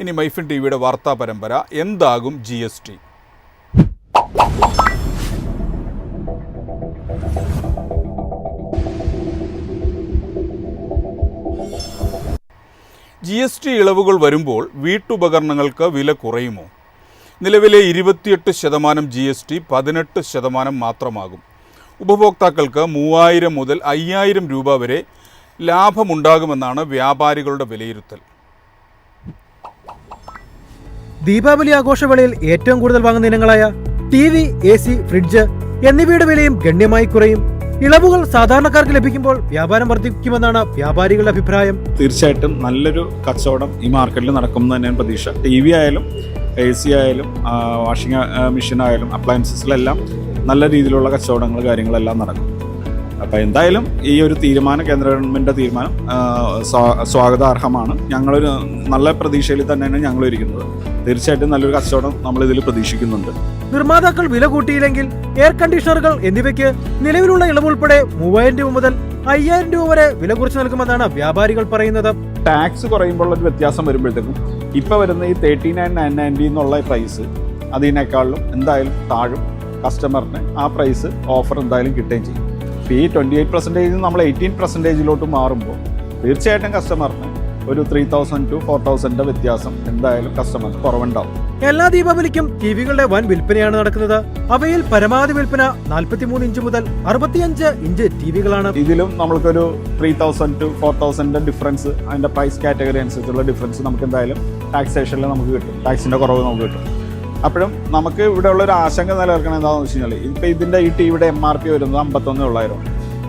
ഇനി മൈഫിൻ ടിവിയുടെ വാർത്താ പരമ്പര എന്താകും GST. GST ഇളവുകൾ വരുമ്പോൾ വീട്ടുപകരണങ്ങൾക്ക് വില കുറയുമോ? നിലവിലെ 28% GST 18% മാത്രമാകും. ഉപഭോക്താക്കൾക്ക് 3000 മുതൽ 5000 രൂപ വരെ ലാഭമുണ്ടാകുമെന്നാണ് വ്യാപാരികളുടെ വിലയിരുത്തൽ. ദീപാവലി ആഘോഷവേളയിൽ ഏറ്റവും കൂടുതൽ വാങ്ങുന്ന ഇനങ്ങളായ TV, AC, ഫ്രിഡ്ജ് എന്നിവയുടെ വിലയും ഗണ്യമായി കുറയും. ഇളവുകൾ സാധാരണക്കാർക്ക് ലഭിക്കുമ്പോൾ വ്യാപാരം വർദ്ധിക്കുമെന്നാണ് വ്യാപാരികളുടെ അഭിപ്രായം. തീർച്ചയായിട്ടും നല്ലൊരു കച്ചവടം ഈ മാർക്കറ്റിൽ നടക്കുമെന്ന് തന്നെയാണ് പ്രതീക്ഷ. TV ആയാലും AC ആയാലും വാഷിംഗ് മെഷീൻ ആയാലും അപ്ലയൻസസിലെല്ലാം നല്ല രീതിയിലുള്ള കച്ചവടങ്ങൾ കാര്യങ്ങളെല്ലാം നടക്കും. അപ്പോൾ എന്തായാലും ഈ ഒരു തീരുമാനം, കേന്ദ്ര ഗവൺമെൻറ്റിൻ്റെ തീരുമാനം സ്വാഗതാർഹമാണ്. ഞങ്ങളൊരു നല്ല പ്രതീക്ഷയിൽ തന്നെയാണ് ഞങ്ങൾ ഇരിക്കുന്നത്. തീർച്ചയായിട്ടും നല്ലൊരു കച്ചവടം നമ്മളിതിൽ പ്രതീക്ഷിക്കുന്നുണ്ട്. നിർമ്മാതാക്കൾ വില കൂട്ടിയില്ലെങ്കിൽ എയർ കണ്ടീഷണറുകൾ എന്നിവയ്ക്ക് നിലവിലുള്ള ഇളവ് ഉൾപ്പെടെ 3000 രൂപ മുതൽ 5000 രൂപ വരെ വില കുറച്ച് നൽകുമെന്നാണ് വ്യാപാരികൾ പറയുന്നത്. ടാക്സ് കുറയുമ്പോൾ ഒരു വ്യത്യാസം വരുമ്പോഴത്തേക്കും ഇപ്പോൾ വരുന്ന ഈ 39,990 എന്നുള്ള പ്രൈസ് അതിനേക്കാളും എന്തായാലും താഴും. കസ്റ്റമറിന് ആ പ്രൈസ് ഓഫർ എന്തായാലും കിട്ടുകയും ചെയ്യും. ഇപ്പോൾ ഈ 28% നമ്മൾ 18% മാറുമ്പോൾ തീർച്ചയായിട്ടും കസ്റ്റമറിന് ഒരു 3000 to 4000 വ്യത്യാസം എന്തായാലും കസ്റ്റമർക്ക് കുറവുണ്ടാവും. എല്ലാ ദീപാവലിക്കും ടിവികളുടെ വൻ വിൽപ്പനയാണ് നടക്കുന്നത്. അവയിൽ പരമാവധി വിൽപ്പന 43 ഇഞ്ച് മുതൽ 65 ഇഞ്ച് ടിവികളാണ്. ഇതിലും നമ്മൾക്കൊരു 3000 to 4000 ഡിഫറൻസ്, അതിന്റെ പ്രൈസ് കാറ്റഗറി അനുസരിച്ചുള്ള ഡിഫറൻസ് നമുക്ക് എന്തായാലും ടാക്സേഷനിൽ നമുക്ക് കിട്ടും. ടാക്സിന്റെ കുറവ് നമുക്ക് കിട്ടും. അപ്പോഴും നമുക്ക് ഇവിടെ ഉള്ള ഒരു ആശങ്ക നിലനിൽക്കണം എന്താണെന്ന് വെച്ച് കഴിഞ്ഞാൽ ഇപ്പോൾ ഇതിന്റെ ഈ ടിവിയുടെ MRP വരുന്നത് 51,900,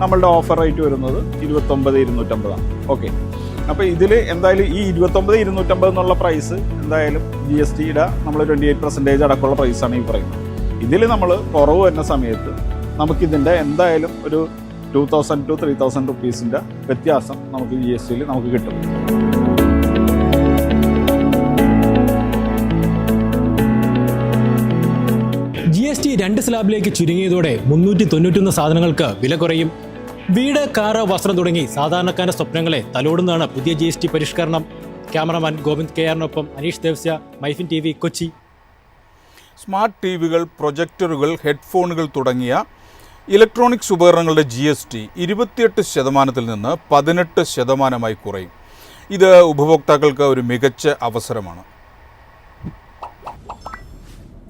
നമ്മളുടെ ഓഫർ റേറ്റ് വരുന്നത് 29,250. ഓക്കെ, അപ്പോൾ ഇതിൽ എന്തായാലും ഈ 29,250 എന്നുള്ള പ്രൈസ് എന്തായാലും GSTയുടെ നമ്മൾ 28% അടക്കമുള്ള പ്രൈസാണ് ഈ പറയുന്നത്. ഇതിൽ നമ്മൾ കുറവ് വരുന്ന സമയത്ത് നമുക്കിതിൻ്റെ എന്തായാലും ഒരു 2000 to 3000 റുപ്പീസിൻ്റെ വ്യത്യാസം നമുക്ക് GSTയിൽ നമുക്ക് കിട്ടും. GST 2 സ്ലാബിലേക്ക് ചുരുങ്ങിയതോടെ 391 സാധനങ്ങൾക്ക് വില കുറയും. വീട്, കാറ്, വസ്ത്രം തുടങ്ങി സാധാരണക്കാരുടെ സ്വപ്നങ്ങളെ തലോടുന്നതാണ് പുതിയ GST പരിഷ്കരണം. ക്യാമറമാൻ ഗോവിന്ദ് KR-നൊപ്പം Aneesh Devasya, MyFin TV, Kochi. Smart ടിവികൾ, പ്രൊജക്ടറുകൾ, ഹെഡ്ഫോണുകൾ തുടങ്ങിയ ഇലക്ട്രോണിക്സ് ഉപകരണങ്ങളുടെ GST 28% നിന്ന് 18% കുറയും. ഇത് ഉപഭോക്താക്കൾക്ക് ഒരു മികച്ച അവസരമാണ്.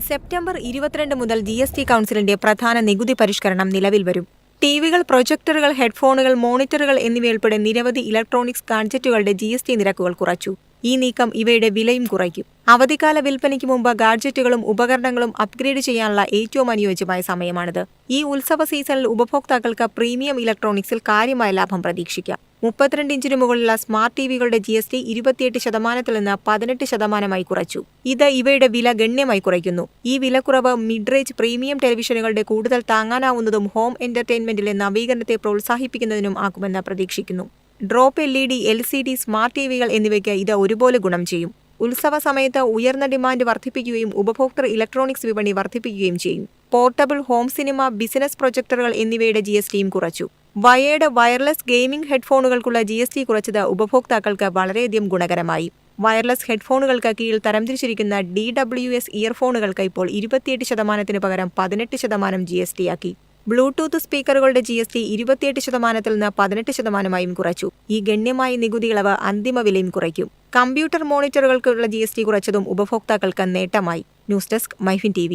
സെപ്റ്റംബർ 22 മുതൽ GST കൗൺസിലിന്റെ പ്രധാന നികുതി പരിഷ്കരണം നിലവിൽ വരും. ടിവികൾ, പ്രൊജക്ടറുകൾ, ഹെഡ്ഫോണുകൾ, മോണിറ്ററുകൾ എന്നിവയുൾപ്പെടെ നിരവധി ഇലക്ട്രോണിക്സ് ഗാഡ്ജറ്റുകളുടെ GST നിരക്കുകൾ കുറച്ചു. ഈ നീക്കം ഇവയുടെ വിലയും കുറയ്ക്കും. അവധിക്കാല വിൽപ്പനയ്ക്ക് മുമ്പ് ഗാഡ്ജറ്റുകളും ഉപകരണങ്ങളും അപ്ഗ്രേഡ് ചെയ്യാനുള്ള ഏറ്റവും അനുയോജ്യമായ സമയമാണിത്. ഈ ഉത്സവ സീസണിൽ ഉപഭോക്താക്കൾക്ക് പ്രീമിയം ഇലക്ട്രോണിക്സിൽ കാര്യമായ ലാഭം പ്രതീക്ഷിക്കാം. 32 ഇഞ്ചിന് മുകളിലുള്ള സ്മാർട്ട് ടിവികളുടെ GST 28% നിന്ന് 18% കുറച്ചു. ഇത് ഇവയുടെ വില ഗണ്യമായി കുറയ്ക്കുന്നു. ഈ വിലക്കുറവ് മിഡ്-റേഞ്ച് പ്രീമിയം ടെലിവിഷനുകളുടെ കൂടുതൽ താങ്ങാനാവുന്നതും ഹോം എന്റർടൈൻമെന്റിലെ നവീകരണത്തെ പ്രോത്സാഹിപ്പിക്കുന്നതിനും ആക്കുമെന്ന് പ്രതീക്ഷിക്കുന്നു. ഡ്രോപ്പ് LED, LCD, സ്മാർട്ട് ടിവികൾ എന്നിവയ്ക്ക് ഇത് ഒരുപോലെ ഗുണം ചെയ്യും. ഉത്സവ സമയത്ത് ഉയർന്ന ഡിമാൻഡ് വർദ്ധിപ്പിക്കുകയും ഉപഭോക്തൃ ഇലക്ട്രോണിക്സ് വിപണി വർദ്ധിപ്പിക്കുകയും ചെയ്യും. പോർട്ടബിൾ, ഹോം സിനിമ, ബിസിനസ് പ്രൊജക്ടറുകൾ എന്നിവയുടെ GSTയും കുറച്ചു. വയേർഡ് വയർലെസ് ഗെയിമിംഗ് ഹെഡ്ഫോണുകൾക്കുള്ള GST കുറച്ചത് ഉപഭോക്താക്കൾക്ക് വളരെയധികം ഗുണകരമായി. വയർലെസ് ഹെഡ്ഫോണുകൾക്ക് കീഴിൽ തരംതിരിച്ചിരിക്കുന്ന DWS ഇയർഫോണുകൾക്ക് ഇപ്പോൾ 28% പകരം 18% GSTയാക്കി. ബ്ലൂടൂത്ത് സ്പീക്കറുകളുടെ GST 28% നിന്ന് 18% കുറച്ചു. ഈ ഗണ്യമായ നികുതി ഇളവ് അന്തിമ വിലയും കുറയ്ക്കും. കമ്പ്യൂട്ടർ മോണിറ്ററുകൾക്കുള്ള GST കുറച്ചതും ഉപഭോക്താക്കൾക്ക് നേട്ടമായി. News desk, MyFin TV.